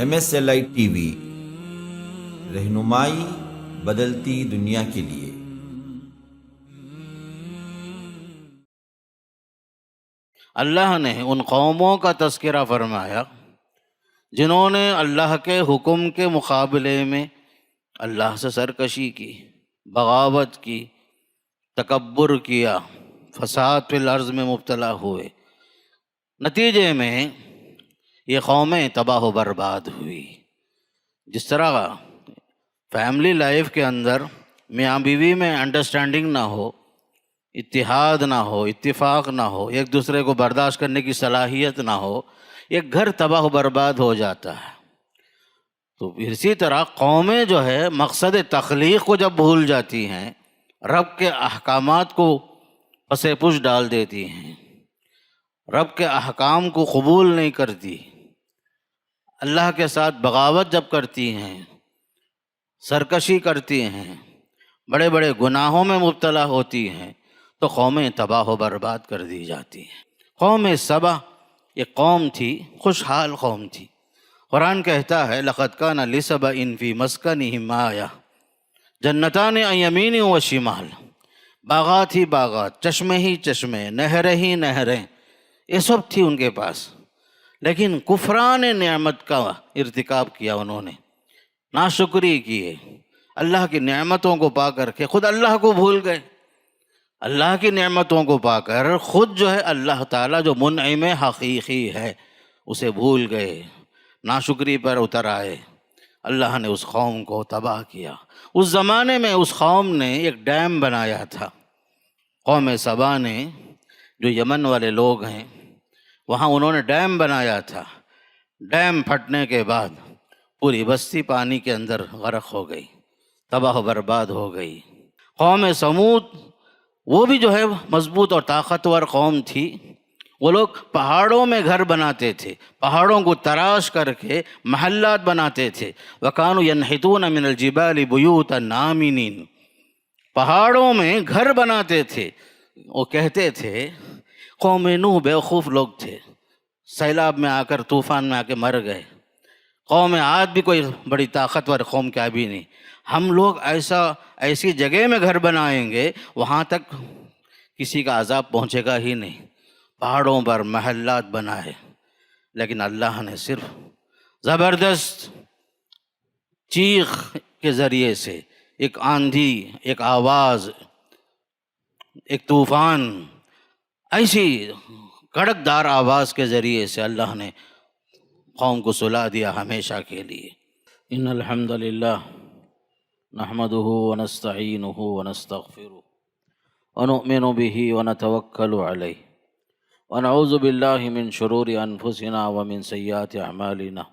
MSLI T V, رہنمائی بدلتی دنیا کے لیے۔ اللہ نے ان قوموں کا تذکرہ فرمایا جنہوں نے اللہ کے حکم کے مقابلے میں اللہ سے سرکشی کی، بغاوت کی، تکبر کیا، فساد فی الارض میں مبتلا ہوئے۔ نتیجے میں یہ قومیں تباہ و برباد ہوئی۔ جس طرح فیملی لائف کے اندر میاں بیوی میں انڈرسٹینڈنگ نہ ہو، اتحاد نہ ہو، اتفاق نہ ہو، ایک دوسرے کو برداشت کرنے کی صلاحیت نہ ہو، ایک گھر تباہ و برباد ہو جاتا ہے۔ تو اسی طرح قومیں جو ہے مقصد تخلیق کو جب بھول جاتی ہیں، رب کے احکامات کو پس پش ڈال دیتی ہیں، رب کے احکام کو قبول نہیں کرتی، اللہ کے ساتھ بغاوت جب کرتی ہیں، سرکشی کرتی ہیں، بڑے بڑے گناہوں میں مبتلا ہوتی ہیں، تو قومیں تباہ و برباد کر دی جاتی ہیں۔ قوم سبا ایک قوم تھی، خوشحال قوم تھی۔ قرآن کہتا ہے لَقَدْ كَانَ لِسَبَإٍ فِي مَسْكَنِهِمْ آیَةٌ جنتان عن یمین و شمال، باغات ہی باغات، چشمے ہی چشمے، نہریں ہی نہریں، یہ سب تھی ان کے پاس، لیکن کفران نعمت کا ارتکاب کیا انہوں نے، ناشکری کیے، اللہ کی نعمتوں کو پا کر کے خود اللہ کو بھول گئے، اللہ کی نعمتوں کو پا کر خود جو ہے اللہ تعالیٰ جو منعم حقیقی ہے اسے بھول گئے، ناشکری پر اتر آئے۔ اللہ نے اس قوم کو تباہ کیا۔ اس زمانے میں اس قوم نے ایک ڈیم بنایا تھا، قوم سبا نے، جو یمن والے لوگ ہیں، وہاں انہوں نے ڈیم بنایا تھا۔ ڈیم پھٹنے کے بعد پوری بستی پانی کے اندر غرق ہو گئی، تباہ و برباد ہو گئی۔ قوم سمود وہ بھی جو ہے مضبوط اور طاقتور قوم تھی، وہ لوگ پہاڑوں میں گھر بناتے تھے، پہاڑوں کو تراش کر کے محلات بناتے تھے۔ وَكَانُوا يَنْحِتُونَ مِنَ الْجِبَالِ بُيُوتًا آمِنِينَ، پہاڑوں میں گھر بناتے تھے۔ وہ کہتے تھے قوم نوح بیوقوف لوگ تھے، سیلاب میں آ کر، طوفان میں آ کے مر گئے۔ قوم عاد بھی کوئی بڑی طاقتور قوم کیا بھی نہیں، ہم لوگ ایسی جگہ میں گھر بنائیں گے وہاں تک کسی کا عذاب پہنچے گا ہی نہیں، پہاڑوں پر محلات بنائے۔ لیکن اللہ نے صرف زبردست چیخ کے ذریعے سے، ایک آندھی، ایک آواز، ایک طوفان، ایسی کڑکدار آواز کے ذریعے سے اللہ نے قوم کو سلا دیا ہمیشہ کے لیے۔ ان الحمد للہ نحمده ونستعینه ونستغفره ونؤمن به ونتوکل علیہ ونعوذ باللہ من شرور انفسنا ومن سیئات اعمالنا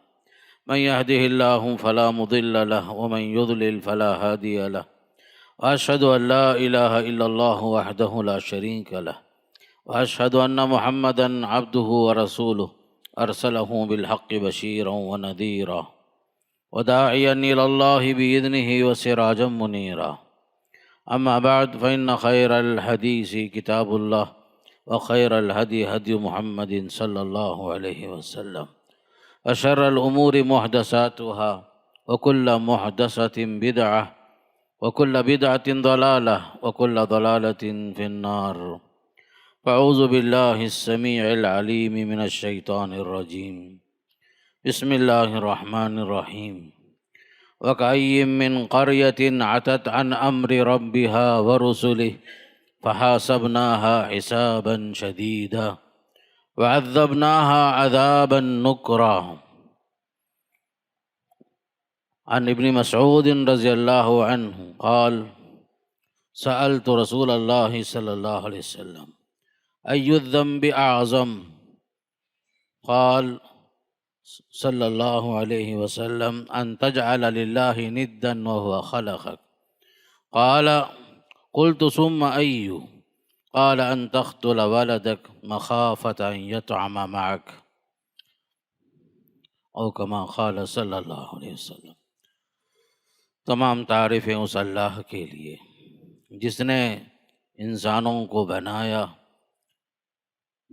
من يهده الله فلا مضل له ومن يضلل فلا هادي له واشهد ان لا اله الا الله وحده لا شريك له واشهد ان محمدا عبده ورسوله ارسله بالحق بشيرا ونذيرا وداعيا الى الله باذنه وسراجا منيرا اما بعد فان خير الحديث كتاب الله وخير الهدي هدي محمد صلى الله عليه وسلم وشر الامور محدثاتها وكل محدثة بدعة وكل بدعة ضلالة وكل ضلالة في النار فاعوذ بالله السميع العليم من الشيطان الرجيم بسم الله الرحمن الرحيم وكأي من قرية عتت عن أمر ربها ورسله فحاسبناها حسابا شديدا وعذبناها عذابا نكرا عن ابن مسعود رضي الله عنه قال سألت رسول الله صلى الله عليه وسلم أي الذنب أعظم قال صلی اللہ علیہ وسلم ان تجعل للہ ندا وهو خلقك قال قلت ثم أي قال ان تقتل ولدك مخافة ان يطعم معك او كما قال صلی اللہ علیہ وسلم۔ تمام تعریفیں اس اللہ کے لیے جس نے انسانوں کو بنایا،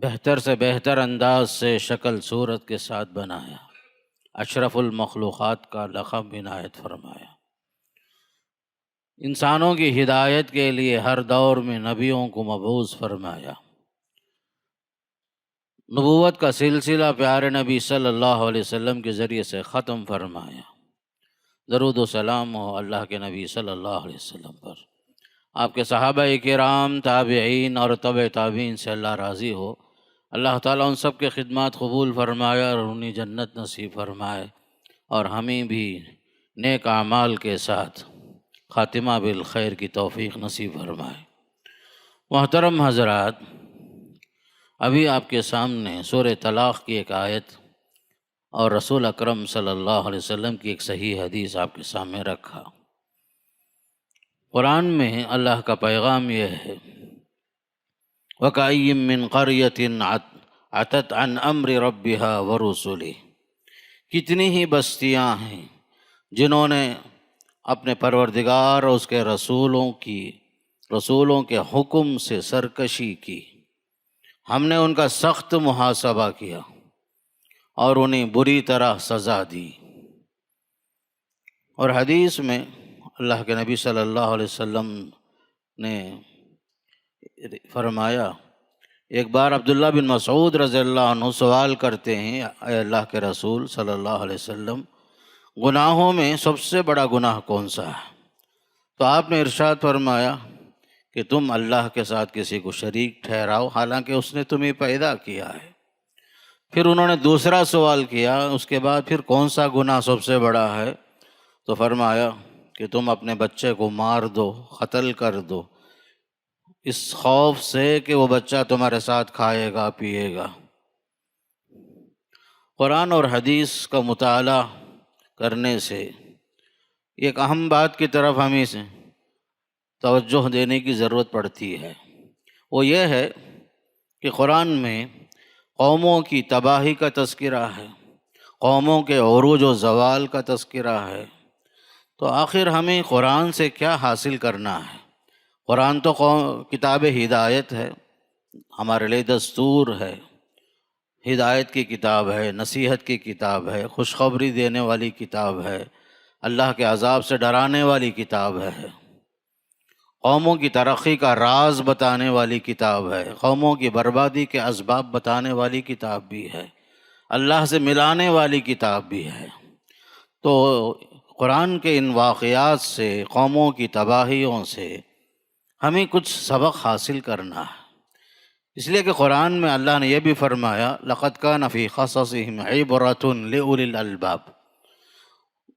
بہتر سے بہتر انداز سے شکل صورت کے ساتھ بنایا، اشرف المخلوقات کا لقب عنایت فرمایا۔ انسانوں کی ہدایت کے لیے ہر دور میں نبیوں کو مبعوث فرمایا۔ نبوت کا سلسلہ پیارے نبی صلی اللہ علیہ وسلم کے ذریعے سے ختم فرمایا۔ درود و سلام ہو اللہ کے نبی صلی اللہ علیہ وسلم پر، آپ کے صحابہ کرام، تابعین اور تبع تابعین سے اللہ راضی ہو۔ اللہ تعالیٰ ان سب کے خدمات قبول فرمائے اور انہیں جنت نصیب فرمائے، اور ہمیں بھی نیک اعمال کے ساتھ خاتمہ بالخیر کی توفیق نصیب فرمائے۔ محترم حضرات، ابھی آپ کے سامنے سورہ طلاق کی ایک آیت اور رسول اکرم صلی اللہ علیہ وسلم کی ایک صحیح حدیث آپ کے سامنے رکھا۔ قرآن میں اللہ کا پیغام یہ ہے، وَكَأَيٍّ مِّن قَرْيَةٍ عَتَتْ عَنْ أَمْرِ رَبِّهَا وَرُسُلِهِ، کتنی ہی بستیاں ہیں جنہوں نے اپنے پروردگار اور اس کے رسولوں کے حکم سے سرکشی کی، ہم نے ان کا سخت محاسبہ کیا اور انہیں بری طرح سزا دی۔ اور حدیث میں اللہ کے نبی صلی اللہ علیہ وسلم نے فرمایا، ایک بار عبداللہ بن مسعود رضی اللہ عنہ سوال کرتے ہیں، اے اللہ کے رسول صلی اللہ علیہ وسلم، گناہوں میں سب سے بڑا گناہ کون سا ہے؟ تو آپ نے ارشاد فرمایا کہ تم اللہ کے ساتھ کسی کو شریک ٹھہراؤ حالانکہ اس نے تمہیں پیدا کیا ہے۔ پھر انہوں نے دوسرا سوال کیا، اس کے بعد پھر کون سا گناہ سب سے بڑا ہے؟ تو فرمایا کہ تم اپنے بچے کو مار دو، قتل کر دو، اس خوف سے کہ وہ بچہ تمہارے ساتھ کھائے گا پیے گا۔ قرآن اور حدیث کا مطالعہ کرنے سے ایک اہم بات کی طرف ہمیں سے توجہ دینے کی ضرورت پڑتی ہے، وہ یہ ہے کہ قرآن میں قوموں کی تباہی کا تذکرہ ہے، قوموں کے عروج و زوال کا تذکرہ ہے، تو آخر ہمیں قرآن سے کیا حاصل کرنا ہے؟ قرآن تو کتاب ہدایت ہے، ہمارے لیے دستور ہے، ہدایت کی کتاب ہے، نصیحت کی کتاب ہے، خوشخبری دینے والی کتاب ہے، اللہ کے عذاب سے ڈرانے والی کتاب ہے، قوموں کی ترقی کا راز بتانے والی کتاب ہے، قوموں کی بربادی کے اسباب بتانے والی کتاب بھی ہے، اللہ سے ملانے والی کتاب بھی ہے۔ تو قرآن کے ان واقعات سے، قوموں کی تباہیوں سے ہمیں کچھ سبق حاصل کرنا ہے، اس لیے کہ قرآن میں اللہ نے یہ بھی فرمایا، لَقَدْ كَانَ فِي قَصَصِهِمْ عِبْرَةٌ لِأُولِي الْأَلْبَابِ،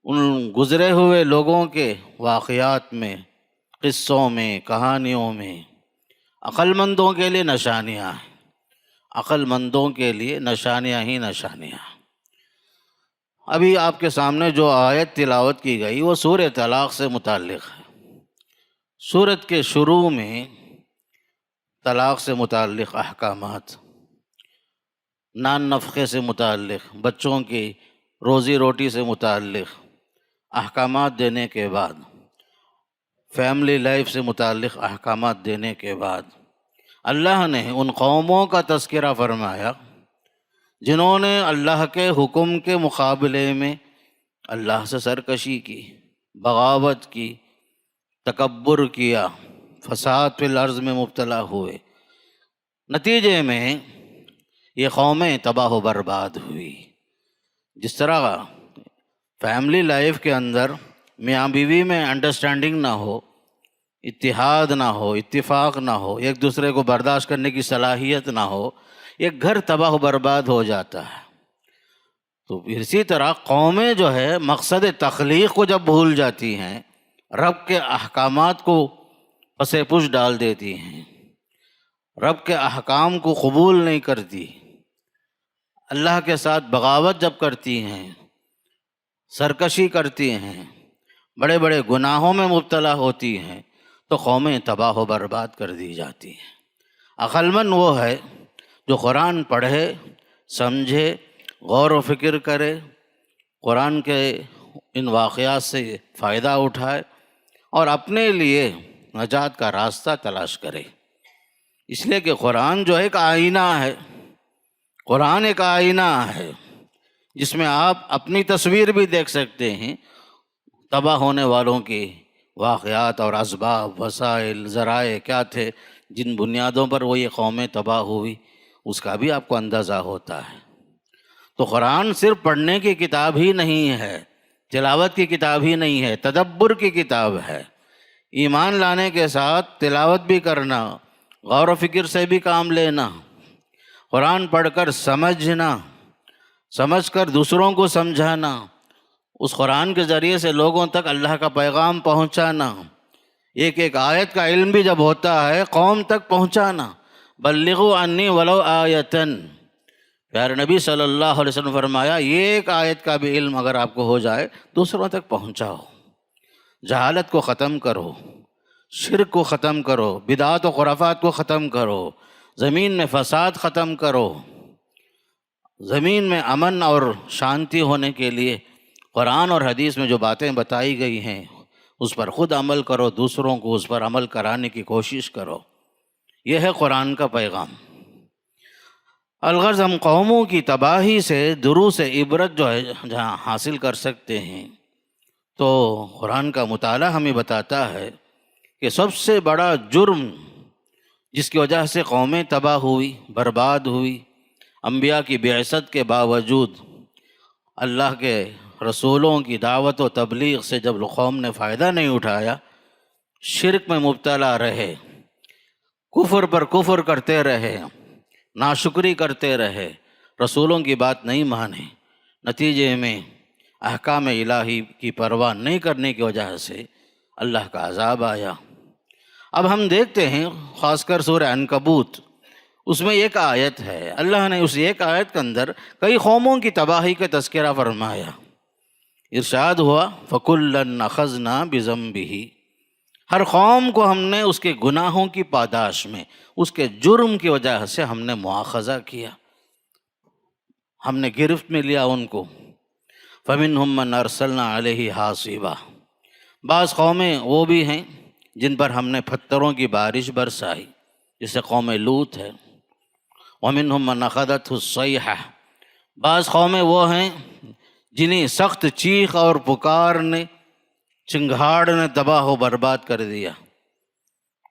ان گزرے ہوئے لوگوں کے واقعات میں، قصوں میں، کہانیوں میں عقل مندوں کے لیے نشانیاں ہیں، عقل مندوں کے لیے نشانیاں ہی نشانیاں ہیں۔ ابھی آپ کے سامنے جو آیت تلاوت کی گئی وہ سورہ طلاق سے متعلق ہے۔ سورت کے شروع میں طلاق سے متعلق احکامات، نان نفقے سے متعلق، بچوں کی روزی روٹی سے متعلق احکامات دینے کے بعد، فیملی لائف سے متعلق احکامات دینے کے بعد، اللہ نے ان قوموں کا تذکرہ فرمایا جنہوں نے اللہ کے حکم کے مقابلے میں اللہ سے سرکشی کی، بغاوت کی، تکبر کیا، فساد فی الارض میں مبتلا ہوئے، نتیجے میں یہ قومیں تباہ و برباد ہوئی۔ جس طرح فیملی لائف کے اندر میاں بیوی میں انڈرسٹینڈنگ نہ ہو، اتحاد نہ ہو، اتفاق نہ ہو، ایک دوسرے کو برداشت کرنے کی صلاحیت نہ ہو، ایک گھر تباہ و برباد ہو جاتا ہے۔ تو اسی طرح قومیں جو ہے مقصد تخلیق کو جب بھول جاتی ہیں، رب کے احکامات کو پس پش ڈال دیتی ہیں، رب کے احکام کو قبول نہیں کرتی، اللہ کے ساتھ بغاوت جب کرتی ہیں، سرکشی کرتی ہیں، بڑے بڑے گناہوں میں مبتلا ہوتی ہیں، تو قومیں تباہ و برباد کر دی جاتی ہیں۔ عقل مند وہ ہے جو قرآن پڑھے، سمجھے، غور و فکر کرے، قرآن کے ان واقعات سے فائدہ اٹھائے اور اپنے لیے نجات کا راستہ تلاش کرے۔ اس لیے کہ قرآن جو ایک آئینہ ہے، قرآن ایک آئینہ ہے جس میں آپ اپنی تصویر بھی دیکھ سکتے ہیں، تباہ ہونے والوں کے واقعات اور اسباب، وسائل، ذرائع کیا تھے، جن بنیادوں پر وہ یہ قومیں تباہ ہوئی، اس کا بھی آپ کو اندازہ ہوتا ہے۔ تو قرآن صرف پڑھنے کی کتاب ہی نہیں ہے، تلاوت کی کتاب ہی نہیں ہے، تدبر کی کتاب ہے۔ ایمان لانے کے ساتھ تلاوت بھی کرنا، غور و فکر سے بھی کام لینا، قرآن پڑھ کر سمجھنا، سمجھ کر دوسروں کو سمجھانا، اس قرآن کے ذریعے سے لوگوں تک اللہ کا پیغام پہنچانا، ایک ایک آیت کا علم بھی جب ہوتا ہے قوم تک پہنچانا۔ بلغوا عنی ولو آیتن، پیارے نبی صلی اللہ علیہ وسلم فرمایا یہ ایک آیت کا بھی علم اگر آپ کو ہو جائے دوسروں تک پہنچاؤ، جہالت کو ختم کرو، شرک کو ختم کرو، بدعات و خرافات کو ختم کرو، زمین میں فساد ختم کرو، زمین میں امن اور شانتی ہونے کے لیے قرآن اور حدیث میں جو باتیں بتائی گئی ہیں اس پر خود عمل کرو، دوسروں کو اس پر عمل کرانے کی کوشش کرو۔ یہ ہے قرآن کا پیغام۔ الغرض ہم قوموں کی تباہی سے دروس عبرت جو ہے جہاں حاصل کر سکتے ہیں، تو قرآن کا مطالعہ ہمیں بتاتا ہے کہ سب سے بڑا جرم جس کی وجہ سے قومیں تباہ ہوئی، برباد ہوئی، انبیاء کی بعثت کے باوجود اللہ کے رسولوں کی دعوت و تبلیغ سے جب قوم نے فائدہ نہیں اٹھایا، شرک میں مبتلا رہے، کفر پر کفر کرتے رہے، ناشکری کرتے رہے، رسولوں کی بات نہیں مانے، نتیجے میں احکام الہی کی پرواہ نہیں کرنے کی وجہ سے اللہ کا عذاب آیا۔ اب ہم دیکھتے ہیں خاص کر سورہ عنکبوت، اس میں ایک آیت ہے، اللہ نے اس ایک آیت کے اندر کئی قوموں کی تباہی کا تذکرہ فرمایا۔ ارشاد ہوا فَكُلًّا أَخَذْنَا بِذَنبِهِ، ہر قوم کو ہم نے اس کے گناہوں کی پاداش میں، اس کے جرم کی وجہ سے ہم نے مواخذہ کیا، ہم نے گرفت میں لیا ان کو۔ فَمِنْهُمْ مَنْ أَرْسَلْنَا عَلَيْهِ حَاصِبًا، بعض قومیں وہ بھی ہیں جن پر ہم نے پتھروں کی بارش برسائی، جسے قوم لوط ہے۔ وَمِنْهُمْ مَنْ أَخَذَتْهُ الصَّيْحَةُ، بعض قومیں وہ ہیں جنہیں سخت چیخ اور پکار نے، چنگھاڑ نے تباہ و برباد کر دیا۔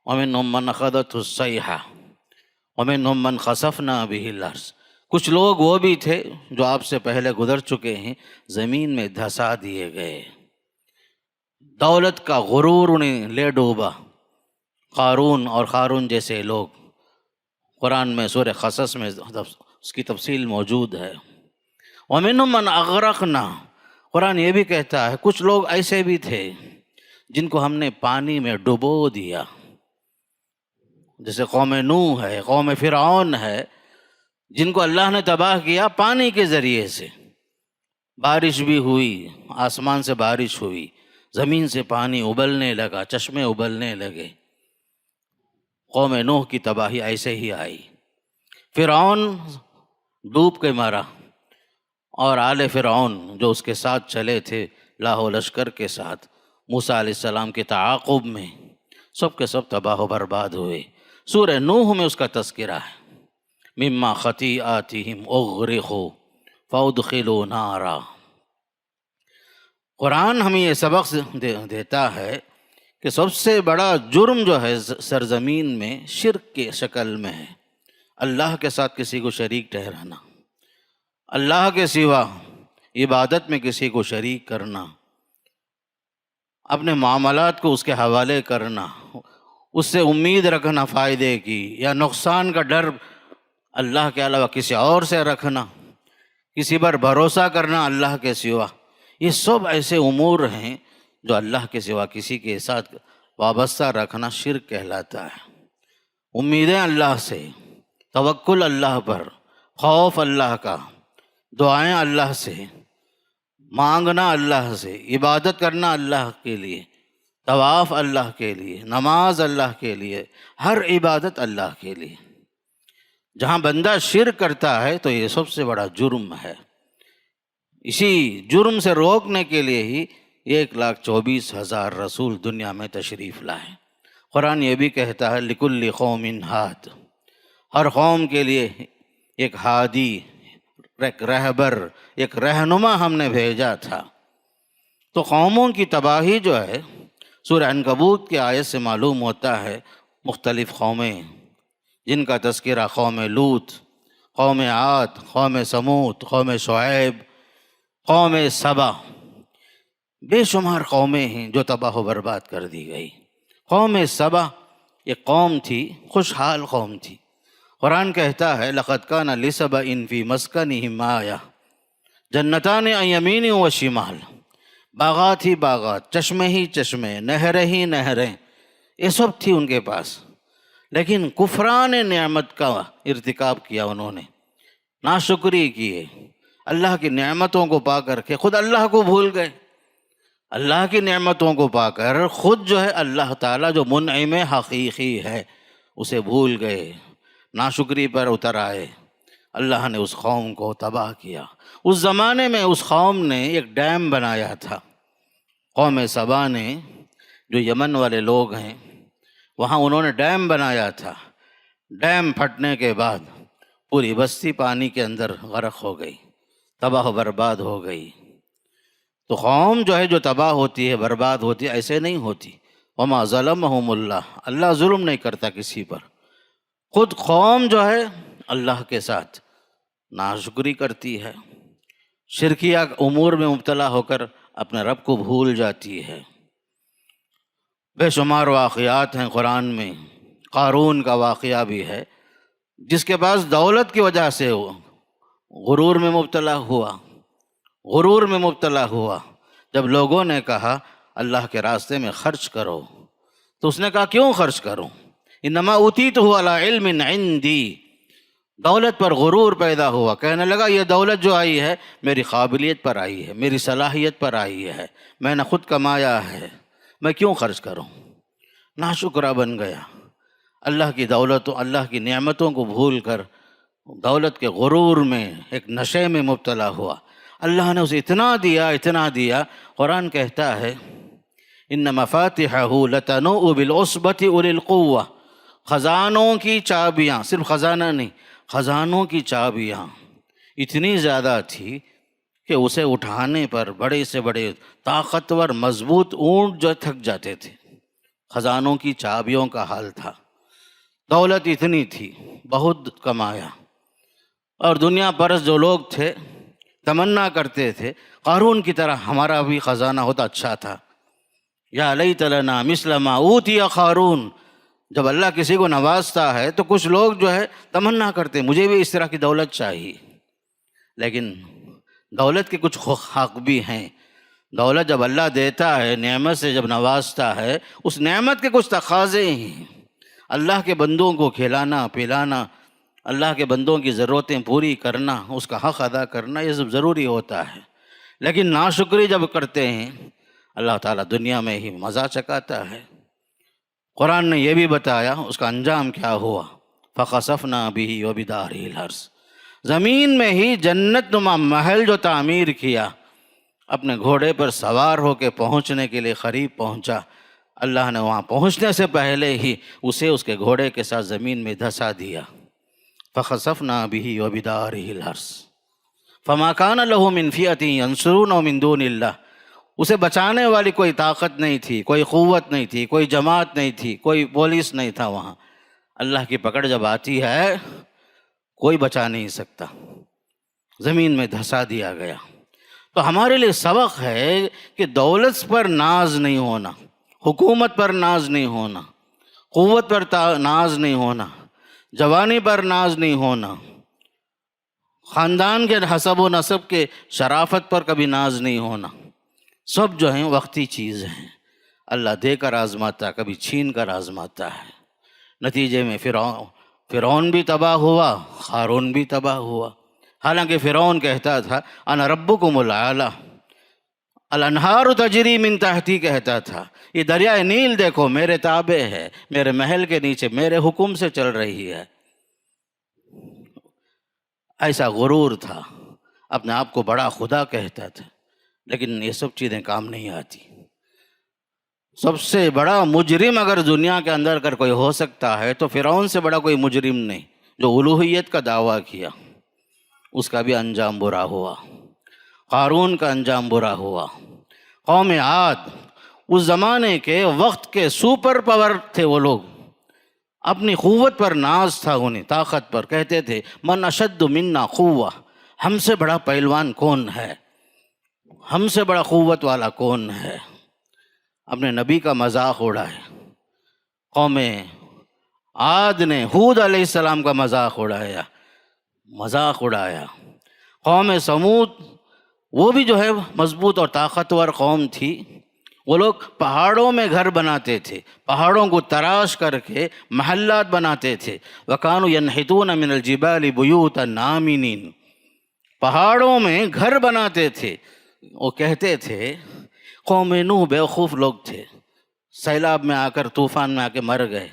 وَمِنْهُمْ مَنْ أَخَذَتْهُ الصَّيْحَةُ وَمِنْهُمْ مَنْ خَسَفْنَا بِهِ الْأَرْضَ، کچھ لوگ وہ بھی تھے جو آپ سے پہلے گزر چکے ہیں، زمین میں دھسا دیے گئے، دولت کا غرور انہیں لے ڈوبا، قارون اور قارون جیسے لوگ۔ قرآن میں سورہ قصص میں اس کی تفصیل موجود ہے۔ وَمِنْهُمْ مَنْ أَغْرَقْنَا، قرآن یہ بھی کہتا ہے کچھ لوگ ایسے بھی تھے جن کو ہم نے پانی میں ڈبو دیا، جیسے قوم نوح ہے، قوم فرعون ہے، جن کو اللہ نے تباہ کیا پانی کے ذریعے سے۔ بارش بھی ہوئی، آسمان سے بارش ہوئی، زمین سے پانی ابلنے لگا، چشمے ابلنے لگے۔ قوم نوح کی تباہی ایسے ہی آئی، فرعون ڈوب کے مرا، اور آل فرعون جو اس کے ساتھ چلے تھے لاہ و لشکر کے ساتھ موسیٰ علیہ السلام کے تعاقب میں، سب کے سب تباہ و برباد ہوئے۔ سورہ نوح میں اس کا تذکرہ ہے، مما خطیئاتہم اغرقوا فادخلوا نارا۔ قرآن ہمیں یہ سبق دیتا ہے کہ سب سے بڑا جرم جو ہے سرزمین میں شرک کے شکل میں ہے، اللہ کے ساتھ کسی کو شریک ٹھہرانا، اللہ کے سوا عبادت میں کسی کو شریک کرنا، اپنے معاملات کو اس کے حوالے کرنا، اس سے امید رکھنا فائدے کی یا نقصان کا ڈر اللہ کے علاوہ کسی اور سے رکھنا، کسی پر بھروسہ کرنا اللہ کے سوا، یہ سب ایسے امور ہیں جو اللہ کے سوا کسی کے ساتھ وابستہ رکھنا شرک کہلاتا ہے۔ امیدیں اللہ سے، توکل اللہ پر، خوف اللہ کا، دعائیں اللہ سے، مانگنا اللہ سے، عبادت کرنا اللہ کے لیے، طواف اللہ کے لیے، نماز اللہ کے لیے، ہر عبادت اللہ کے لیے۔ جہاں بندہ شرک کرتا ہے تو یہ سب سے بڑا جرم ہے۔ اسی جرم سے روکنے کے لیے ہی 1,24,000 رسول دنیا میں تشریف لائے۔ قرآن یہ بھی کہتا ہے لِكُلِّ قَوْمٍ هَادٍ، ہر قوم کے لیے ایک ہادی ایک رہبر، ایک رہنما ہم نے بھیجا تھا۔ تو قوموں کی تباہی جو ہے سورہ عنکبوت کی آیت سے معلوم ہوتا ہے، مختلف قومیں جن کا تذکرہ قوم لوط، قوم عاد، قوم سمود، قوم شعیب، قوم سبا، بے شمار قومیں ہیں جو تباہ و برباد کر دی گئی۔ قوم سبا ایک قوم تھی، خوشحال قوم تھی۔ قرآن کہتا ہے لَقَدْ كَانَ لِسَبَإٍ فِي مَسْكَنِهِمْ آیَةٌ جنتان عن یمین و شمال، باغات ہی باغات، چشمے ہی چشمے، نہریں ہی نہریں، یہ سب تھی ان کے پاس، لیکن کفران نعمت کا ارتکاب کیا انہوں نے، ناشکری کیے، اللہ کی نعمتوں کو پا کر کے خود اللہ کو بھول گئے۔ اللہ کی نعمتوں کو پا کر خود جو ہے اللہ تعالیٰ جو منعم حقیقی ہے اسے بھول گئے، ناشکری پر اتر آئے۔ اللہ نے اس قوم کو تباہ کیا۔ اس زمانے میں اس قوم نے ایک ڈیم بنایا تھا، قوم سبا نے، جو یمن والے لوگ ہیں، وہاں انہوں نے ڈیم بنایا تھا۔ ڈیم پھٹنے کے بعد پوری بستی پانی کے اندر غرق ہو گئی، تباہ و برباد ہو گئی۔ تو قوم جو ہے جو تباہ ہوتی ہے، برباد ہوتی ہے، ایسے نہیں ہوتی۔ وما ظلمہم اللہ، اللہ ظلم نہیں کرتا کسی پر، خود قوم جو ہے اللہ کے ساتھ ناشکری کرتی ہے، شرکیہ امور میں مبتلا ہو کر اپنے رب کو بھول جاتی ہے۔ بے شمار واقعات ہیں قرآن میں، قارون کا واقعہ بھی ہے، جس کے پاس دولت کی وجہ سے غرور میں مبتلا ہوا، غرور میں مبتلا ہوا۔ جب لوگوں نے کہا اللہ کے راستے میں خرچ کرو تو اس نے کہا کیوں خرچ کروں، انما اوتیتہ علی علم عندی، دولت پر غرور پیدا ہوا، کہنے لگا یہ دولت جو آئی ہے میری قابلیت پر آئی ہے، میری صلاحیت پر آئی ہے، میں نے خود کمایا ہے، میں کیوں خرچ کروں، ناشکرہ بن گیا۔ اللہ کی دولت و اللہ کی نعمتوں کو بھول کر دولت کے غرور میں ایک نشے میں مبتلا ہوا۔ اللہ نے اسے اتنا دیا، اتنا دیا، قرآن کہتا ہے ان مفاتحہ لتنوء بالعصبۃ اولی القوہ، خزانوں کی چابیاں، صرف خزانہ نہیں، خزانوں کی چابیاں اتنی زیادہ تھی کہ اسے اٹھانے پر بڑے سے بڑے طاقتور مضبوط اونٹ جو تھک جاتے تھے۔ خزانوں کی چابیوں کا حال تھا۔ دولت اتنی تھی، بہت کمایا، اور دنیا پرست جو لوگ تھے تمنا کرتے تھے قارون کی طرح ہمارا بھی خزانہ ہوتا اچھا تھا، یا لیت لنا مثل ما اوتی قارون۔ جب اللہ کسی کو نوازتا ہے تو کچھ لوگ جو ہے تمنا کرتے مجھے بھی اس طرح کی دولت چاہیے، لیکن دولت کے کچھ حق بھی ہیں۔ دولت جب اللہ دیتا ہے، نعمت سے جب نوازتا ہے، اس نعمت کے کچھ تقاضے ہیں۔ اللہ کے بندوں کو کھلانا پلانا، اللہ کے بندوں کی ضرورتیں پوری کرنا، اس کا حق ادا کرنا، یہ سب ضروری ہوتا ہے۔ لیکن ناشکری جب کرتے ہیں اللہ تعالیٰ دنیا میں ہی مزہ چکاتا ہے۔ قرآن نے یہ بھی بتایا اس کا انجام کیا ہوا، فَخَسَفْنَا بِهِ وَبِدَارِهِ الْأَرْضِ، زمین میں ہی جنت نما محل جو تعمیر کیا، اپنے گھوڑے پر سوار ہو کے پہنچنے کے لیے قریب پہنچا، اللہ نے وہاں پہنچنے سے پہلے ہی اسے اس کے گھوڑے کے ساتھ زمین میں دھسا دیا۔ فَخَسَفْنَا بِهِ وَبِدَارِهِ الْأَرْضِ فَمَا كَانَ لَهُ مِنْ فِئَةٍ يَنْصُرُونَهُ مِنْ دُونِ اللَّهِ، اسے بچانے والی کوئی طاقت نہیں تھی، کوئی قوت نہیں تھی، کوئی جماعت نہیں تھی، کوئی پولیس نہیں تھا وہاں۔ اللہ کی پکڑ جب آتی ہے کوئی بچا نہیں سکتا، زمین میں دھسا دیا گیا۔ تو ہمارے لیے سبق ہے کہ دولت پر ناز نہیں ہونا، حکومت پر ناز نہیں ہونا، قوت پر ناز نہیں ہونا، جوانی پر ناز نہیں ہونا، خاندان کے حسب و نسب کے شرافت پر کبھی ناز نہیں ہونا، سب جو ہیں وقتی چیز ہیں۔ اللہ دے کر آزماتا، کبھی چھین کر آزماتا ہے۔ نتیجے میں فرعون بھی تباہ ہوا، قارون بھی تباہ ہوا۔ حالانکہ فرعون کہتا تھا انا ربکم الاعلی، الانہار تجری من تحتی کہتا تھا، یہ دریائے نیل دیکھو میرے تابع ہے، میرے محل کے نیچے میرے حکم سے چل رہی ہے۔ ایسا غرور تھا، اپنے آپ کو بڑا خدا کہتا تھا، لیکن یہ سب چیزیں کام نہیں آتی۔ سب سے بڑا مجرم اگر دنیا کے اندر اگر کوئی ہو سکتا ہے تو فرعون سے بڑا کوئی مجرم نہیں، جو الوہیت کا دعویٰ کیا۔ اس کا بھی انجام برا ہوا، قارون کا انجام برا ہوا۔ قوم عاد اس زمانے کے وقت کے سپر پاور تھے، وہ لوگ اپنی قوت پر ناز تھا انہیں، طاقت پر، کہتے تھے من اشد منا قوہ، ہم سے بڑا پہلوان کون ہے، ہم سے بڑا قوت والا کون ہے۔ اپنے نبی کا مذاق اڑائے، قوم عاد نے ہود علیہ السلام کا مذاق اڑایا۔ قوم سمود وہ بھی جو ہے مضبوط اور طاقتور قوم تھی، وہ لوگ پہاڑوں میں گھر بناتے تھے، پہاڑوں کو تراش کر کے محلات بناتے تھے۔ وَكَانُوا يَنْحِتُونَ مِنَ الْجِبَالِ بُيُوتًا آمِنِينَ، پہاڑوں میں گھر بناتے تھے۔ وہ کہتے تھے قوم نوح بیوقوف لوگ تھے، سیلاب میں آ کر، طوفان میں آ کے مر گئے۔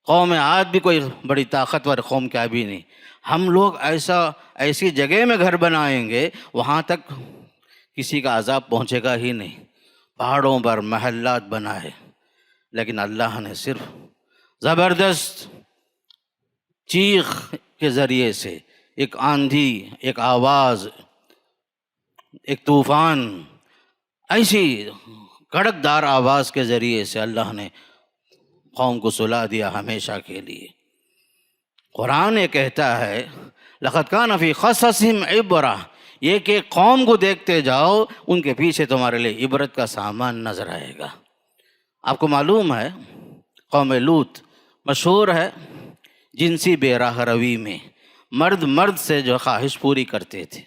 قوم عاد بھی کوئی بڑی طاقتور قوم کیا بھی نہیں، ہم لوگ ایسی جگہ میں گھر بنائیں گے وہاں تک کسی کا عذاب پہنچے گا ہی نہیں، پہاڑوں پر محلات بنائے۔ لیکن اللہ نے صرف زبردست چیخ کے ذریعے سے، ایک آندھی، ایک آواز، ایک طوفان، ایسی کڑکدار آواز کے ذریعے سے اللہ نے قوم کو سلا دیا ہمیشہ کے لیے۔ قرآن یہ کہتا ہے لَقَدْ كَانَ فِي قَصَصِهِمْ عِبْرَةٌ، یہ کہ قوم کو دیکھتے جاؤ، ان کے پیچھے تمہارے لیے عبرت کا سامان نظر آئے گا۔ آپ کو معلوم ہے قوم لوط مشہور ہے جنسی بے راہ روی میں، مرد سے جو خواہش پوری کرتے تھے۔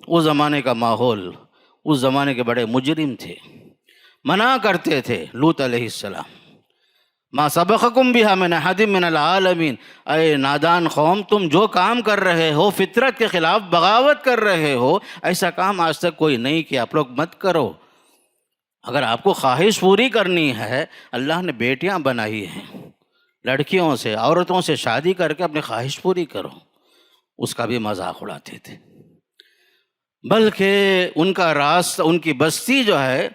اس زمانے کا ماحول، اس زمانے کے بڑے مجرم تھے، منع کرتے تھے لوط علیہ السلام، ما سبقکم بہا من احد من العالمین، اے نادان قوم، تم جو کام کر رہے ہو، فطرت کے خلاف بغاوت کر رہے ہو، ایسا کام آج تک کوئی نہیں کیا، آپ لوگ مت کرو۔ اگر آپ کو خواہش پوری کرنی ہے، اللہ نے بیٹیاں بنائی ہیں، لڑکیوں سے، عورتوں سے شادی کر کے اپنی خواہش پوری کرو، اس کا بھی مذاق اڑاتے تھے۔ بلکہ ان کا راستہ، ان کی بستی جو ہے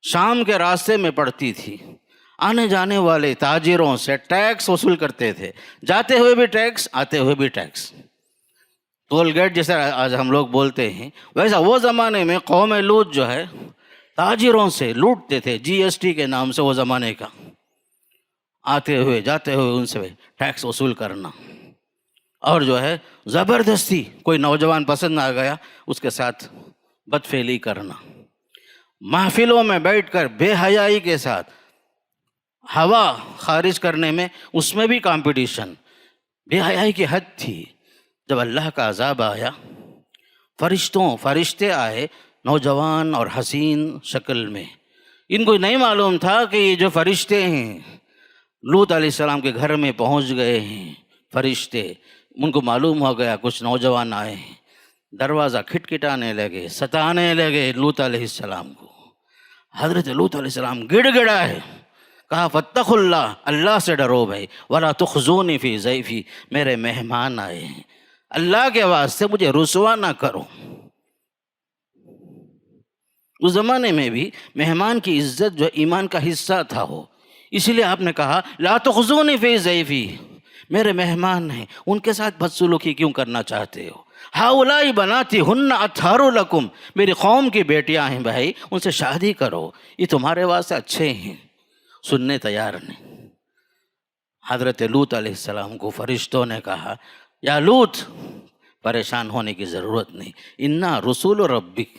شام کے راستے میں پڑتی تھی، آنے جانے والے تاجروں سے ٹیکس وصول کرتے تھے، جاتے ہوئے بھی ٹیکس، آتے ہوئے بھی ٹیکس۔ ٹول گیٹ جیسے آج ہم لوگ بولتے ہیں، ویسا وہ زمانے میں قوم لوط جو ہے تاجروں سے لوٹتے تھے، جی ایس ٹی کے نام سے، وہ زمانے کا، آتے ہوئے جاتے ہوئے ان سے ٹیکس وصول کرنا، اور جو ہے زبردستی کوئی نوجوان پسند آ گیا اس کے ساتھ بدفعلی کرنا، محفلوں میں بیٹھ کر بے حیائی کے ساتھ ہوا خارج کرنے میں، اس میں بھی کمپٹیشن، بے حیائی کی حد تھی۔ جب اللہ کا عذاب آیا، فرشتے آئے نوجوان اور حسین شکل میں، ان کو نہیں معلوم تھا کہ یہ جو فرشتے ہیں لوط علیہ السلام کے گھر میں پہنچ گئے ہیں فرشتے، ان کو معلوم ہو گیا کچھ نوجوان آئے ہیں، دروازہ کھٹکھٹانے لگے، ستانے لگے لوط علیہ السلام کو۔ حضرت لوط علیہ السلام گڑ گڑائے، کہا فاتقوا اللہ، اللہ سے ڈرو بھائی، ولا تخزونی فی ضیفی، میرے مہمان آئے ہیں، اللہ کے واسطے مجھے رسوا نہ کرو۔ اس زمانے میں بھی مہمان کی عزت جو ایمان کا حصہ تھا ہو، اسی لیے آپ نے کہا لا تخزونی فی ضیفی، میرے مہمان ہیں، ان کے ساتھ بدسلوکی کیوں کرنا چاہتے ہو؟ ہؤلاء بناتی ہن اطہر لکم، میری قوم کی بیٹیاں ہیں بھائی، ان سے شادی کرو، یہ تمہارے واسطے اچھے ہیں۔ سننے تیار نہیں۔ حضرت لوط علیہ السلام کو فرشتوں نے کہا یا لوط، پریشان ہونے کی ضرورت نہیں، انا رسول ربک،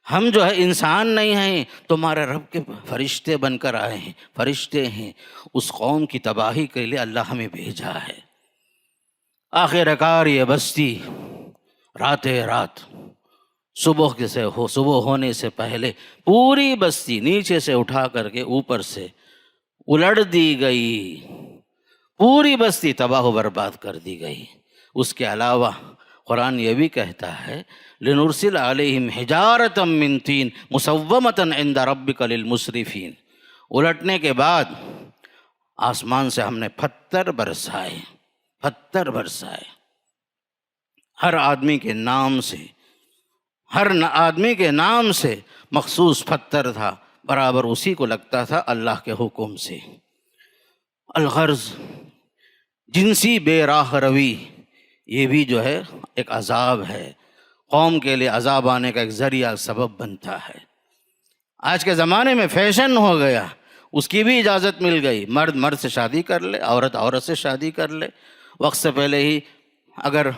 ہم جو ہے انسان نہیں ہیں، تمہارے رب کے فرشتے بن کر آئے ہیں، فرشتے ہیں، اس قوم کی تباہی کے لیے اللہ ہمیں بھیجا ہے۔ آخر کار یہ بستی رات صبح ہونے سے پہلے پوری بستی نیچے سے اٹھا کر کے اوپر سے الٹ دی گئی، پوری بستی تباہ و برباد کر دی گئی۔ اس کے علاوہ قرآن یہ بھی کہتا ہے لنرسل علیہم حجارۃ من طین مسومۃ عند ربک للمسرفین، الٹنے کے بعد آسمان سے ہم نے پتھر برسائے، ہر آدمی کے نام سے مخصوص پتھر تھا، برابر اسی کو لگتا تھا اللہ کے حکم سے۔ الغرض جنسی بے راہ روی یہ بھی جو ہے ایک عذاب ہے، قوم کے لیے عذاب آنے کا ایک ذریعہ سبب بنتا ہے۔ آج کے زمانے میں فیشن ہو گیا، اس کی بھی اجازت مل گئی، مرد مرد سے شادی کر لے، عورت عورت سے شادی کر لے، وقت سے پہلے ہی اگر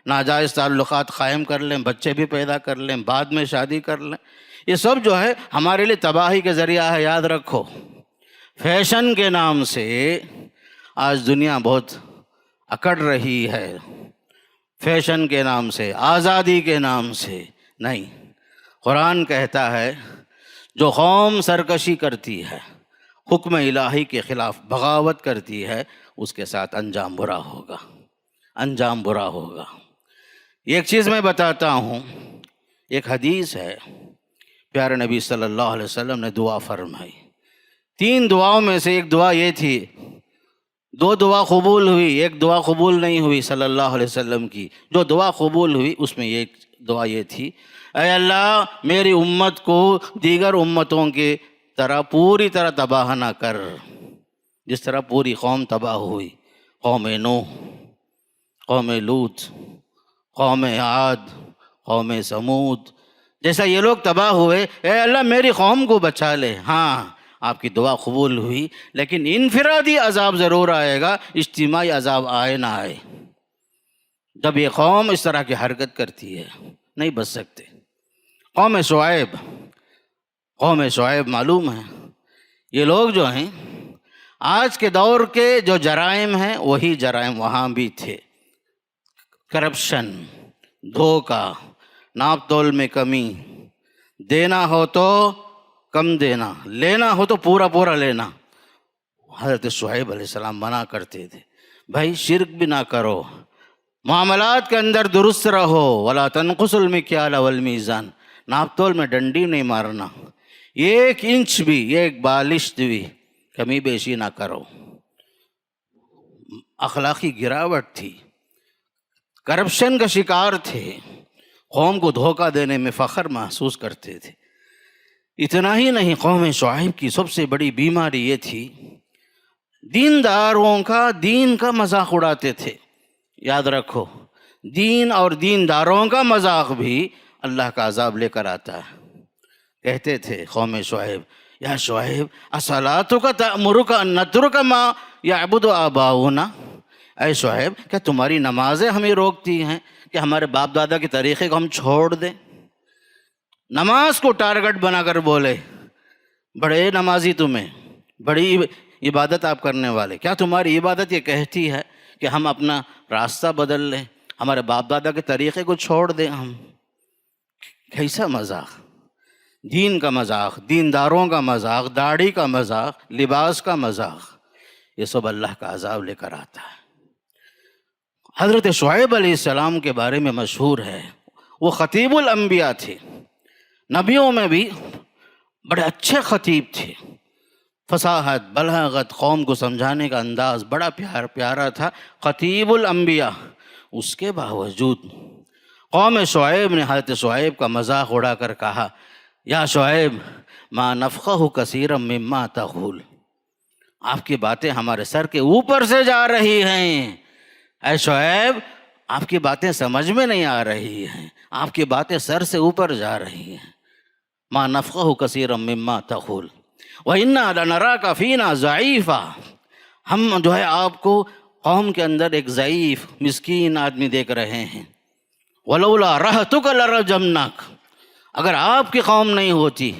ناجائز تعلقات قائم کر لیں، بچے بھی پیدا کر لیں، بعد میں شادی کر لیں، یہ سب جو ہے ہمارے لیے تباہی کے ذریعہ ہے۔ یاد رکھو، فیشن کے نام سے آج دنیا بہت اکڑ رہی ہے، فیشن کے نام سے، آزادی کے نام سے نہیں۔ قرآن کہتا ہے جو قوم سرکشی کرتی ہے، حکم الہی کے خلاف بغاوت کرتی ہے، اس کے ساتھ انجام برا ہوگا، انجام برا ہوگا۔ ایک چیز میں بتاتا ہوں، ایک حدیث ہے، پیارے نبی صلی اللہ علیہ وسلم نے دعا فرمائی، 3 دعاؤں میں سے ایک دعا یہ تھی، 2 دعا قبول ہوئی، ایک دعا قبول نہیں ہوئی صلی اللہ علیہ وسلم کی۔ جو دعا قبول ہوئی اس میں یہ دعا یہ تھی، اے اللہ میری امت کو دیگر امتوں کے طرح پوری طرح تباہ نہ کر، جس طرح پوری قوم تباہ ہوئی، قوم نوح، قوم لوط، قوم عاد، قوم سمود، جیسا یہ لوگ تباہ ہوئے، اے اللہ میری قوم کو بچا لے۔ ہاں آپ کی دعا قبول ہوئی، لیکن انفرادی عذاب ضرور آئے گا، اجتماعی عذاب آئے نہ آئے۔ جب یہ قوم اس طرح کی حرکت کرتی ہے نہیں بچ سکتے۔ قوم شعیب معلوم ہے، یہ لوگ جو ہیں آج کے دور کے جو جرائم ہیں وہی جرائم وہاں بھی تھے، کرپشن، دھوکہ، ناپ تول میں کمی، دینا ہو تو کم دینا، لینا ہو تو پورا پورا لینا۔ حضرت شعیب علیہ السلام منع کرتے تھے، بھائی شرک بھی نہ کرو، معاملات کے اندر درست رہو، ولا تنقصوا المکیال والمیزان، ناپ تول میں ڈنڈی نہیں مارنا، 1 انچ بھی، 1 بالشت بھی کمی بیشی نہ کرو۔ اخلاقی گراوٹ تھی، کرپشن کا شکار تھے، قوم کو دھوکہ دینے میں فخر محسوس کرتے تھے۔ اتنا ہی نہیں، قوم شعیب کی سب سے بڑی بیماری یہ تھی، دینداروں کا دین کا مذاق اڑاتے تھے۔ یاد رکھو، دین اور دینداروں کا مذاق بھی اللہ کا عذاب لے کر آتا ہے۔ کہتے تھے قوم شعیب، یا شعیب اصلاتک تأمرک ان نترک ما یعبد آباؤنا، اے شعیب کیا تمہاری نمازیں ہمیں روکتی ہیں کہ ہمارے باپ دادا کے طریقے کو ہم چھوڑ دیں؟ نماز کو ٹارگٹ بنا کر بولے، بڑے نمازی تمہیں، بڑی عبادت آپ کرنے والے، کیا تمہاری عبادت یہ کہتی ہے کہ ہم اپنا راستہ بدل لیں، ہمارے باپ دادا کے طریقے کو چھوڑ دیں ہم؟ کیسا مذاق، دین کا مذاق، دینداروں کا مذاق، داڑھی کا مذاق، لباس کا مذاق، یہ سب اللہ کا عذاب لے کر آتا ہے۔ حضرت شعیب علیہ السلام کے بارے میں مشہور ہے، وہ خطیب الانبیاء تھے، نبیوں میں بھی بڑے اچھے خطیب تھے، فصاحت، بلاغت، قوم کو سمجھانے کا انداز بڑا پیارا تھا، خطیب الانبیاء۔ اس کے باوجود قوم شعیب نے حضرت شعیب کا مذاق اڑا کر کہا، یا شعیب ما نفقہ کثیرا مما تقول، آپ کی باتیں ہمارے سر کے اوپر سے جا رہی ہیں، اے شعیب آپ کی باتیں سمجھ میں نہیں آ رہی ہیں، آپ کی باتیں سر سے اوپر جا رہی ہیں۔ ما نفقہ کثیرا مما تقول وَإِنَّا لَنَرَاكَ فِينَا ضَعِيفًا، ہم جو ہے آپ کو قوم کے اندر ایک ضعیف مسکین آدمی دیکھ رہے ہیں۔ وَلَوْلَا رَحْتُكَ لَرَجَمْنَاكَ، اگر آپ کی قوم نہیں ہوتی،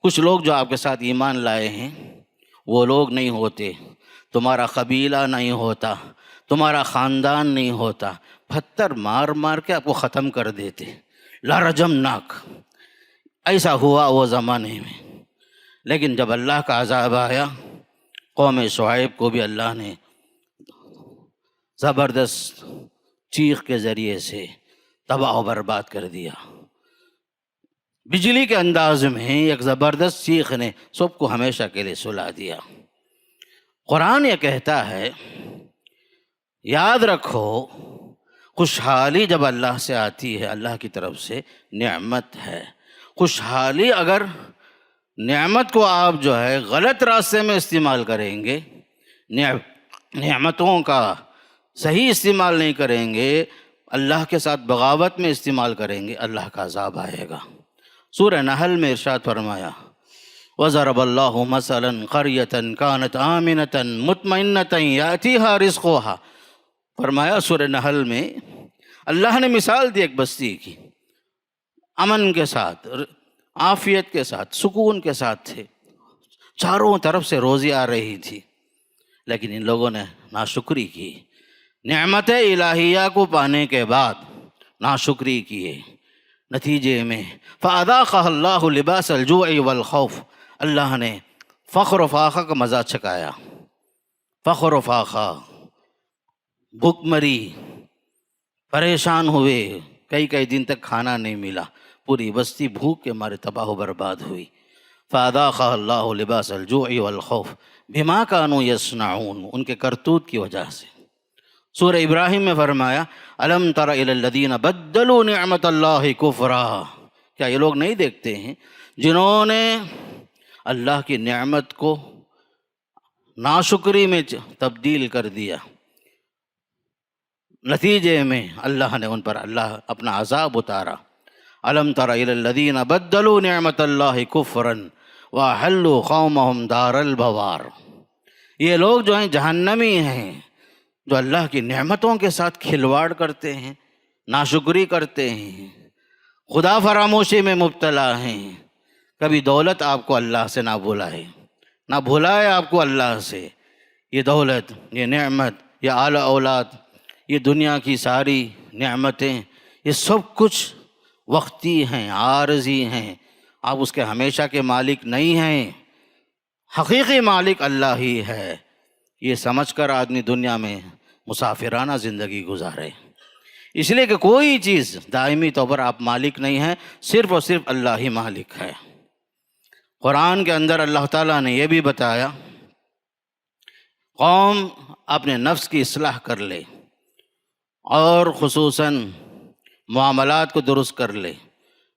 کچھ لوگ جو آپ کے ساتھ ایمان لائے ہیں وہ لوگ نہیں ہوتے، تمہارا قبیلہ نہیں ہوتا، تمہارا خاندان نہیں ہوتا، پتھر مار مار کے آپ کو ختم کر دیتے، لَرَجَمْنَاكَ۔ ایسا ہوا وہ زمانے میں، لیکن جب اللہ کا عذاب آیا، قوم شعیب کو بھی اللہ نے زبردست چیخ کے ذریعے سے تباہ و برباد کر دیا۔ بجلی کے انداز میں ایک زبردست چیخ نے سب کو ہمیشہ کے لیے سلا دیا۔ قرآن یہ کہتا ہے، یاد رکھو خوشحالی جب اللہ سے آتی ہے، اللہ کی طرف سے نعمت ہے، خوشحالی اگر نعمت کو آپ جو ہے غلط راستے میں استعمال کریں گے، نعمتوں کا صحیح استعمال نہیں کریں گے، اللہ کے ساتھ بغاوت میں استعمال کریں گے، اللہ کا عذاب آئے گا۔ سورہ نحل میں ارشاد فرمایا وَضَرَبَ اللَّهُ مَثَلًا قَرْيَةً كَانَتْ آمِنَةً مُطْمَئِنَّةً يَأْتِيهَا رِزْقُهَا، فرمایا سورہ نحل میں اللہ نے مثال دی ایک بستی کی، امن کے ساتھ، عافیت کے ساتھ، سکون کے ساتھ تھے، چاروں طرف سے روزی آ رہی تھی، لیکن ان لوگوں نے ناشکری کی، نعمت الہیہ کو پانے کے بعد ناشکری کیے، نتیجے میں فَأَذَاقَهَا اللَّهُ لِبَاسَ الْجُوعِ وَالْخَوْفِ، اللہ نے فخر و فاقہ کا مزہ چکایا، فخر و فاقہ، بھوک مری، پریشان ہوئے، کئی دن تک کھانا نہیں ملا، پوری بستی بھوک کے مارے تباہ و برباد ہوئی۔ فَأَذَاقَهَا اللَّهُ لِبَاسَ الْجُوعِ وَالْخَوْفِ بِمَا كَانُوا يَصْنَعُونَ، ان کے کرتوت کی وجہ سے۔ سورہ ابراہیم میں فرمایا أَلَمْ تَرَ إِلَى الَّذِينَ بَدَّلُوا نِعْمَةَ اللَّهِ كُفْرًا، کیا یہ لوگ نہیں دیکھتے ہیں جنہوں نے اللہ کی نعمت کو ناشکری میں تبدیل کر دیا، نتیجے میں اللہ نے ان پر اپنا عذاب اتارا۔ أَلَمْ تَرَ إِلَى الَّذِينَ بَدَّلُوا نِعْمَةَ اللَّهِ كُفْرًا وَأَحَلُّوا قَوْمَهُمْ دَارَ الْبَوَارِ، یہ لوگ جو ہیں جہنمی ہیں، جو اللہ کی نعمتوں کے ساتھ کھلواڑ کرتے ہیں، ناشکری کرتے ہیں، خدا فراموشی میں مبتلا ہیں۔ کبھی دولت آپ کو اللہ سے نہ بھلائے، نہ بھلائے آپ کو اللہ سے، یہ دولت، یہ نعمت، یہ اعلیٰ اولاد، یہ دنیا کی ساری نعمتیں، یہ سب کچھ وقتی ہیں، عارضی ہیں، آپ اس کے ہمیشہ کے مالک نہیں ہیں، حقیقی مالک اللہ ہی ہے۔ یہ سمجھ کر آدمی دنیا میں مسافرانہ زندگی گزارے، اس لیے کہ کوئی چیز دائمی طور پر آپ مالک نہیں ہیں، صرف اور صرف اللہ ہی مالک ہے۔ قرآن کے اندر اللہ تعالیٰ نے یہ بھی بتایا قوم اپنے نفس کی اصلاح کر لے اور خصوصاً معاملات کو درست کر لے،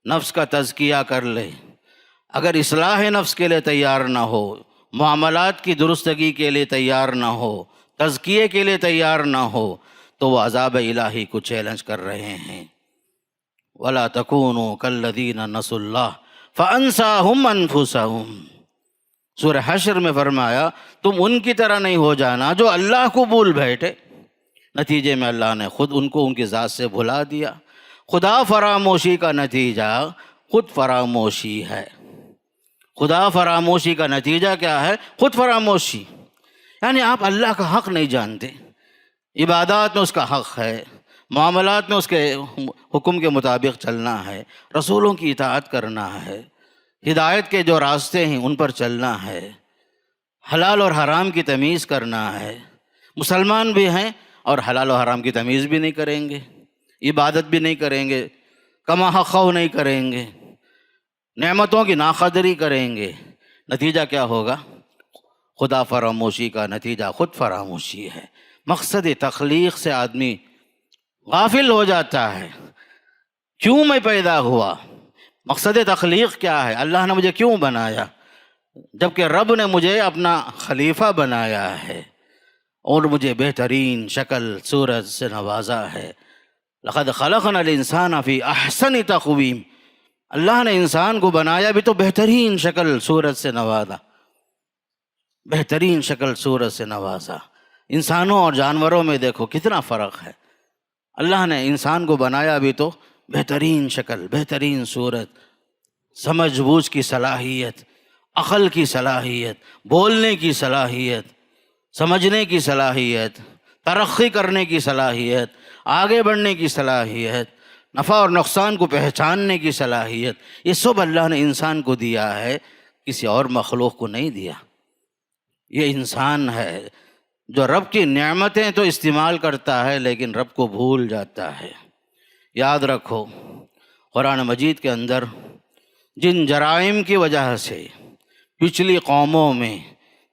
نفس کا تزکیہ کر لے۔ اگر اصلاح نفس کے لیے تیار نہ ہو، معاملات کی درستگی کے لیے تیار نہ ہو، تزکیے کے لیے تیار نہ ہو، تو وہ عذاب الہی کو چیلنج کر رہے ہیں۔ وَلَا تَكُونُوا كَالَّذِينَ نَسُوا اللَّهَ فَأَنْسَاهُمْ أَنفُسَهُمْ، سورہ حشر میں فرمایا تم ان کی طرح نہیں ہو جانا جو اللہ کو بھول بیٹھے، نتیجے میں اللہ نے خود ان کو ان کی ذات سے بھلا دیا۔ خدا فراموشی کا نتیجہ خود فراموشی ہے۔ خدا فراموشی کا نتیجہ کیا ہے؟ خود فراموشی، یعنی آپ اللہ کا حق نہیں جانتے، عبادات میں اس کا حق ہے، معاملات میں اس کے حکم کے مطابق چلنا ہے، رسولوں کی اطاعت کرنا ہے، ہدایت کے جو راستے ہیں ان پر چلنا ہے، حلال اور حرام کی تمیز کرنا ہے۔ مسلمان بھی ہیں اور حلال و حرام کی تمیز بھی نہیں کریں گے، عبادت بھی نہیں کریں گے، کما حق خواہ نہیں کریں گے، نعمتوں کی ناقدری کریں گے، نتیجہ کیا ہوگا؟ خدا فراموشی کا نتیجہ خود فراموشی ہے۔ مقصد تخلیق سے آدمی غافل ہو جاتا ہے، کیوں میں پیدا ہوا؟ مقصد تخلیق کیا ہے؟ اللہ نے مجھے کیوں بنایا؟ جبکہ رب نے مجھے اپنا خلیفہ بنایا ہے اور مجھے بہترین شکل صورت سے نوازا ہے۔ لقد خلقنا الانسان فی احسن تقویم، اللہ نے انسان کو بنایا بھی تو بہترین شکل صورت سے نوازا، بہترین شکل صورت سے نوازا۔ انسانوں اور جانوروں میں دیکھو کتنا فرق ہے، اللہ نے انسان کو بنایا بھی تو بہترین شکل، بہترین صورت، سمجھ بوجھ کی صلاحیت، عقل کی صلاحیت، بولنے کی صلاحیت، سمجھنے کی صلاحیت، ترقی کرنے کی صلاحیت، آگے بڑھنے کی صلاحیت، نفع اور نقصان کو پہچاننے کی صلاحیت، یہ سب اللہ نے انسان کو دیا ہے، کسی اور مخلوق کو نہیں دیا۔ یہ انسان ہے جو رب کی نعمتیں تو استعمال کرتا ہے لیکن رب کو بھول جاتا ہے۔ یاد رکھو قرآن مجید کے اندر جن جرائم کی وجہ سے پچھلی قوموں میں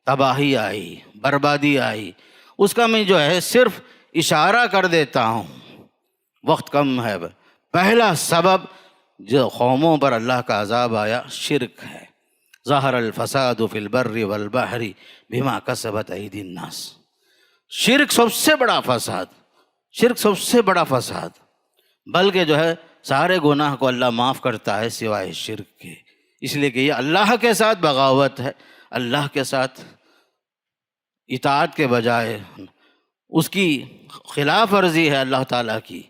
تباہی آئی، بربادی آئی، اس کا میں جو ہے صرف اشارہ کر دیتا ہوں، وقت کم ہے۔ پہلا سبب جو قوموں پر اللہ کا عذاب آیا شرک ہے۔ ظہر الفساد فی البر والبحر بما کسبت ایدی الناس، شرک سب سے بڑا فساد، شرک سب سے بڑا فساد، بلکہ جو ہے سارے گناہ کو اللہ معاف کرتا ہے سوائے شرک کے، اس لیے کہ یہ اللہ کے ساتھ بغاوت ہے، اللہ کے ساتھ اطاعت کے بجائے اس کی خلاف ورزی ہے اللہ تعالیٰ کی۔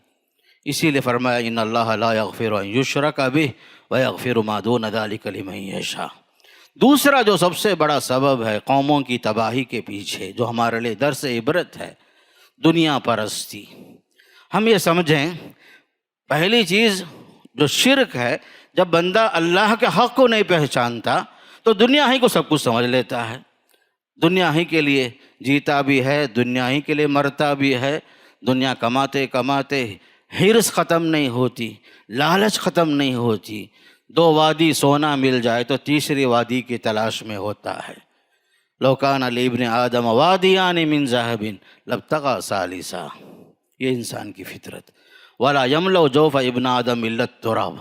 اسی لیے فرمایا ان اللہ لا یغفر ان یشرک بہ ویغفر ما دون ذلک لمن یشاء۔ دوسرا جو سب سے بڑا سبب ہے قوموں کی تباہی کے پیچھے، جو ہمارے لیے درس عبرت ہے، دنیا پرستی۔ ہم یہ سمجھیں، پہلی چیز جو شرک ہے، جب بندہ اللہ کے حق کو نہیں پہچانتا تو دنیا ہی کو سب کچھ سمجھ لیتا ہے، دنیا ہی کے لیے جیتا بھی ہے، دنیا ہی کے لیے مرتا بھی ہے، دنیا کماتے کماتے حرص ختم نہیں ہوتی، لالچ ختم نہیں ہوتی، 2 وادی سونا مل جائے تو تیسری وادی کی تلاش میں ہوتا ہے۔ لو کان لابن آدم وادیان من ذہب لابتغى ثالثا، یہ انسان کی فطرت۔ ولا یملأ جوف ابن آدم الا التراب،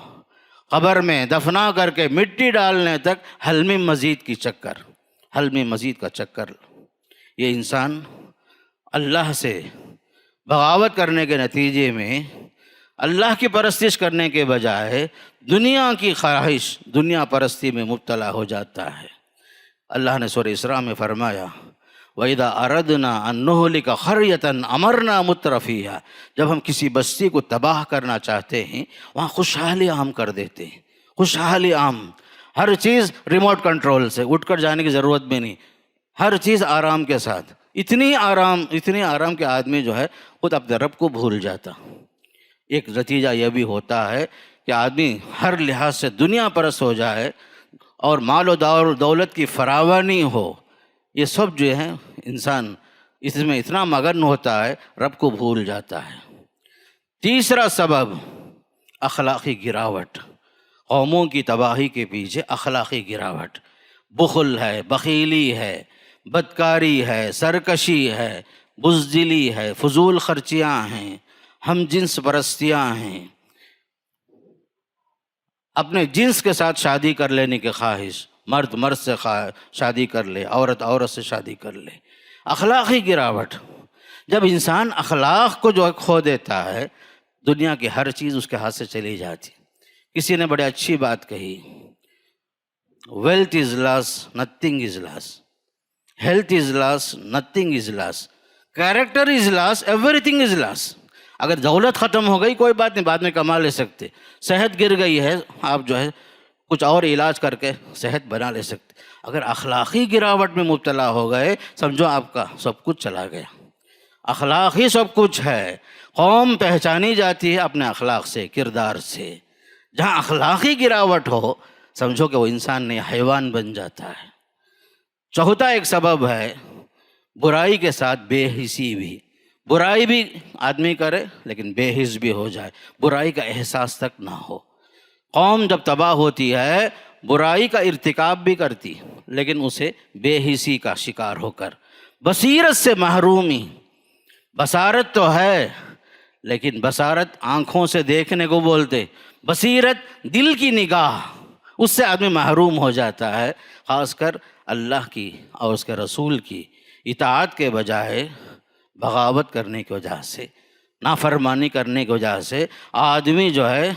قبر میں دفنا کر کے مٹی ڈالنے تک حل میں مزید کی چکر، حل میں مزید کا چکر۔ یہ انسان اللہ سے بغاوت کرنے کے نتیجے میں اللہ کی پرستش کرنے کے بجائے دنیا کی خواہش، دنیا پرستی میں مبتلا ہو جاتا ہے۔ اللہ نے سورہ اسراء میں فرمایا وَإِذَا أَرَدْنَا أَن نُهْلِكَ قَرْيَةً أَمَرْنَا مُتْرَفِيهَا، جب ہم کسی بستی کو تباہ کرنا چاہتے ہیں وہاں خوشحالی عام کر دیتے ہیں، خوشحالی عام، ہر چیز ریموٹ کنٹرول سے، اٹھ کر جانے کی ضرورت بھی نہیں، ہر چیز آرام کے ساتھ، اتنی آرام کہ آدمی جو ہے خود اپنے رب کو بھول جاتا۔ ایک نتیجہ یہ بھی ہوتا ہے کہ آدمی ہر لحاظ سے دنیا پرست ہو جائے اور مال و دولت کی فراوانی ہو، یہ سب جو ہے انسان اس میں اتنا مگن ہوتا ہے رب کو بھول جاتا ہے۔ تیسرا سبب اخلاقی گراوٹ، قوموں کی تباہی کے پیچھے اخلاقی گراوٹ، بخل ہے، بخیلی ہے، بدکاری ہے، سرکشی ہے، بزدلی ہے، فضول خرچیاں ہیں، ہم جنس پرستیاں ہیں، اپنے جنس کے ساتھ شادی کر لینے کی خواہش، مرد مرد سے شادی کر لے، عورت عورت سے شادی کر لے۔ اخلاقی گراوٹ، جب انسان اخلاق کو جو کھو دیتا ہے دنیا کی ہر چیز اس کے ہاتھ سے چلی جاتی۔ کسی نے بڑی اچھی بات کہی، wealth is lost nothing is lost, health is lost nothing is lost, character is lost everything is lost. اگر دولت ختم ہو گئی کوئی بات نہیں، بعد میں کما لے سکتے، صحت گر گئی ہے آپ جو ہے کچھ اور علاج کر کے صحت بنا لے سکتے، اگر اخلاقی گراوٹ میں مبتلا ہو گئے سمجھو آپ کا سب کچھ چلا گیا۔ اخلاق ہی سب کچھ ہے، قوم پہچانی جاتی ہے اپنے اخلاق سے، کردار سے۔ جہاں اخلاقی گراوٹ ہو سمجھو کہ وہ انسان نہیں حیوان بن جاتا ہے۔ چوتھا ایک سبب ہے برائی کے ساتھ بے حسی بھی، برائی بھی آدمی کرے لیکن بے حس بھی ہو جائے، برائی کا احساس تک نہ ہو۔ قوم جب تباہ ہوتی ہے برائی کا ارتکاب بھی کرتی لیکن اسے بے حسی کا شکار ہو کر، بصیرت سے محرومی، بصارت تو ہے لیکن بصارت آنکھوں سے دیکھنے کو بولتے، بصیرت دل کی نگاہ، اس سے آدمی محروم ہو جاتا ہے۔ خاص کر اللہ کی اور اس کے رسول کی اطاعت کے بجائے بغاوت کرنے کی وجہ سے، نافرمانی کرنے کی وجہ سے آدمی جو ہے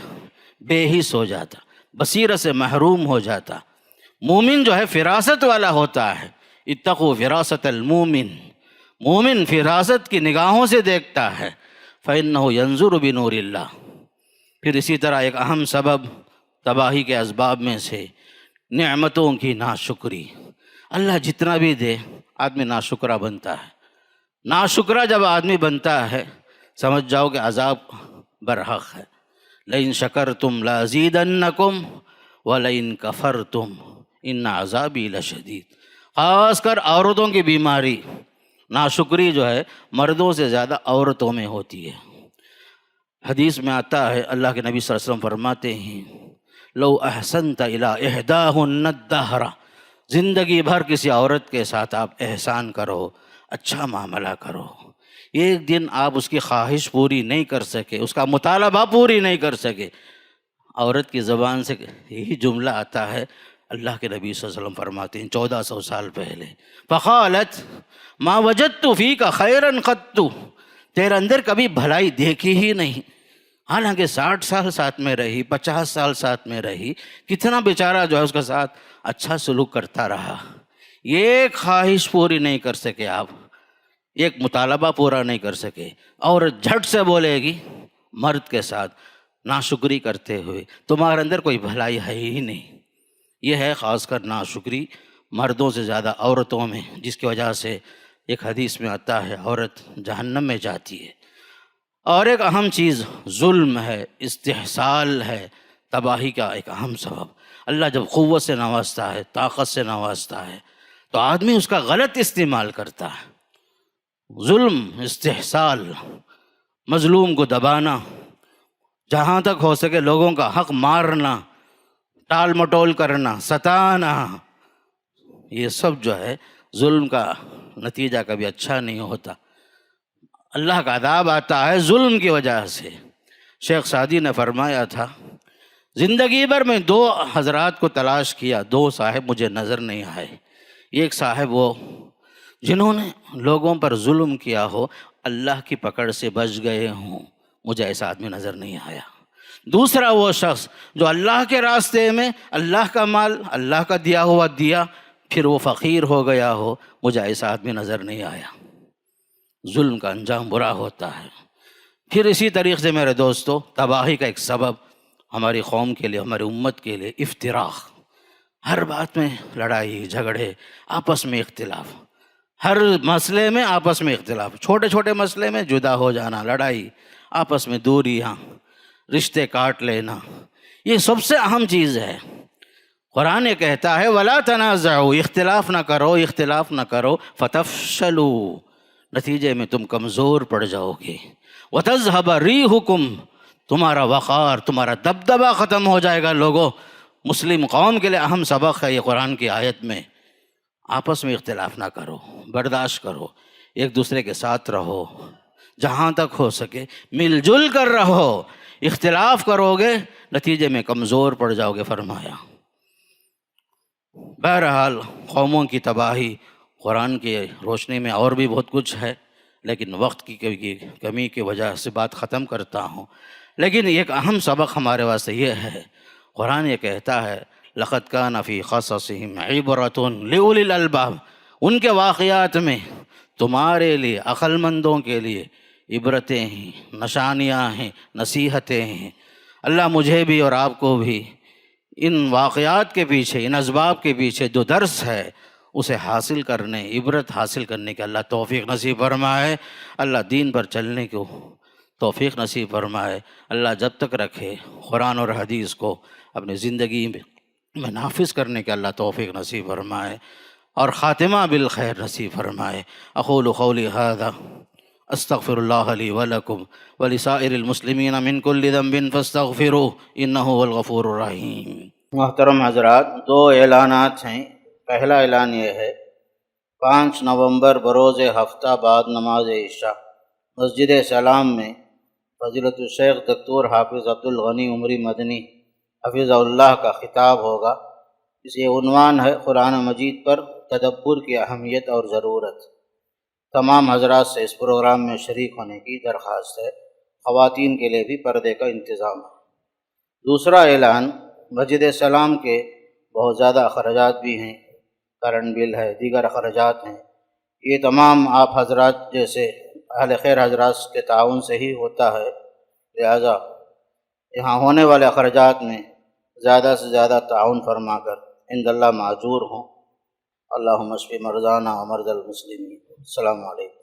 بے حس ہو جاتا، بصیرت سے محروم ہو جاتا۔ مومن جو ہے فراست والا ہوتا ہے، اتقوا فراست المومن، مومن فراست کی نگاہوں سے دیکھتا ہے، فإنہ ینظر بنور اللہ۔ پھر اسی طرح ایک اہم سبب تباہی کے اسباب میں سے نعمتوں کی ناشکری، اللہ جتنا بھی دے آدمی ناشکرہ بنتا ہے۔ ناشکرہ جب آدمی بنتا ہے سمجھ جاؤ کہ عذاب برحق ہے۔ لئن شکرتم لازیدنکم ولئن کفرتم ان عذابی لشدید۔ خاص کر عورتوں کی بیماری، ناشکری جو ہے مردوں سے زیادہ عورتوں میں ہوتی ہے۔ حدیث میں آتا ہے اللہ کے نبی صلی اللہ علیہ وسلم فرماتے ہیں لو احسنت الی احداہن الدہر، زندگی بھر کسی عورت کے ساتھ آپ احسان کرو، اچھا معاملہ کرو، ایک دن آپ اس کی خواہش پوری نہیں کر سکے، اس کا مطالبہ پوری نہیں کر سکے، عورت کی زبان سے یہی جملہ آتا ہے، اللہ کے نبی صلی اللہ علیہ وسلم فرماتے ہیں 1400 سال پہلے، فقالت ما وجدت فیک خیرا قط، تیرے اندر کبھی بھلائی دیکھی ہی نہیں. حالانکہ 60 سال ساتھ میں رہی، 50 سال ساتھ میں رہی، کتنا بیچارہ جو ہے اس کے ساتھ اچھا سلوک کرتا رہا. ایک خواہش پوری نہیں کر سکے آپ، ایک مطالبہ پورا نہیں کر سکے، اور جھٹ سے بولے گی مرد کے ساتھ ناشکری کرتے ہوئے تمہارے اندر کوئی بھلائی ہے ہی نہیں. یہ ہے خاص کر ناشکری مردوں سے زیادہ عورتوں میں، جس کی وجہ سے ایک حدیث میں آتا ہے عورت جہنم میں جاتی ہے. اور ایک اہم چیز ظلم ہے، استحصال ہے تباہی کا ایک اہم سبب. اللہ جب قوت سے نوازتا ہے، طاقت سے نوازتا ہے، تو آدمی اس کا غلط استعمال کرتا ہے. ظلم، استحصال، مظلوم کو دبانا، جہاں تک ہو سکے لوگوں کا حق مارنا، ٹال مٹول کرنا، ستانا، یہ سب جو ہے ظلم کا نتیجہ کبھی اچھا نہیں ہوتا. اللہ کا عذاب آتا ہے ظلم کی وجہ سے. شیخ سعدی نے فرمایا تھا زندگی بھر میں 2 حضرات کو تلاش کیا، 2 صاحب مجھے نظر نہیں آئے. ایک صاحب وہ جنہوں نے لوگوں پر ظلم کیا ہو، اللہ کی پکڑ سے بچ گئے ہوں، مجھے ایسا آدمی نظر نہیں آیا. دوسرا وہ شخص جو اللہ کے راستے میں اللہ کا مال، اللہ کا دیا ہوا دیا، پھر وہ فقیر ہو گیا ہو، مجھے ایسا آدمی نظر نہیں آیا. ظلم کا انجام برا ہوتا ہے. پھر اسی طریقے سے میرے دوستو، تباہی کا ایک سبب ہماری قوم کے لیے، ہماری امت کے لیے افتراق. ہر بات میں لڑائی جھگڑے، آپس میں اختلاف، ہر مسئلے میں آپس میں اختلاف، چھوٹے چھوٹے مسئلے میں جدا ہو جانا، لڑائی، آپس میں دوریاں، رشتے کاٹ لینا. یہ سب سے اہم چیز ہے. قرآن یہ کہتا ہے وَلَا تَنَازَعُوا، اختلاف نہ کرو، اختلاف نہ کرو، فَتَفْشَلُوا، نتیجے میں تم کمزور پڑ جاؤ گے. وَتَذْهَبَ رِيحُكُمْ، تمہارا وقار، تمہارا دبدبہ ختم ہو جائے گا. لوگوں، مسلم قوم کے لیے اہم سبق ہے یہ قرآن کی آیت میں. آپس میں اختلاف نہ کرو، برداشت کرو، ایک دوسرے کے ساتھ رہو، جہاں تک ہو سکے مل جل کر رہو. اختلاف کرو گے نتیجے میں کمزور پڑ جاؤ گے فرمایا. بہرحال قوموں کی تباہی قرآن کی روشنی میں اور بھی بہت کچھ ہے، لیکن وقت کی کمی کی وجہ سے بات ختم کرتا ہوں. لیکن ایک اہم سبق ہمارے واسطے یہ ہے، قرآن یہ کہتا ہے لَقَدْ كَانَ فِي قَصَصِهِمْ عِبْرَةٌ لِأُولِي الْأَلْبَابِ، ان کے واقعات میں تمہارے لیے، عقل مندوں کے لیے عبرتیں ہیں، نشانیاں ہیں، نصیحتیں ہیں. اللہ مجھے بھی اور آپ کو بھی ان واقعات کے پیچھے، ان اسباب کے پیچھے جو درس ہے اسے حاصل کرنے، عبرت حاصل کرنے کے اللہ توفیق نصیب فرمائے. اللہ دین پر چلنے کو توفیق نصیب فرمائے. اللہ جب تک رکھے قرآن اور حدیث کو اپنی زندگی میں نافذ کرنے کے اللہ توفیق نصیب فرمائے اور خاتمہ بالخیر نصیب فرمائے. اقول قولی ھذا استغفر اللہ لی ولکم ولسائر المسلمین من کل ذنب فاستغفروہ انہ هو الغفور الرحیم. محترم حضرات، 2 اعلانات ہیں. پہلا اعلان یہ ہے 5 نومبر بروز ہفتہ بعد نماز عشاء مسجد سلام میں فضیلت الشیخ دکتور حافظ عبدالغنی عمری مدنی حفظہ اللہ کا خطاب ہوگا. اس یہ عنوان ہے قرآن مجید پر تدبر کی اہمیت اور ضرورت. تمام حضرات سے اس پروگرام میں شریک ہونے کی درخواست ہے. خواتین کے لیے بھی پردے کا انتظام ہے. دوسرا اعلان، مسجد سلام کے بہت زیادہ اخراجات بھی ہیں، کرنٹ بل ہے، دیگر اخراجات ہیں. یہ تمام آپ حضرات جیسے اہل خیر حضرات کے تعاون سے ہی ہوتا ہے. لہذا یہاں ہونے والے اخراجات میں زیادہ سے زیادہ تعاون فرما کر عند اللہ ماجور ہوں. اللہم اشف مرضانا و مرضی المسلمین. السلام علیکم.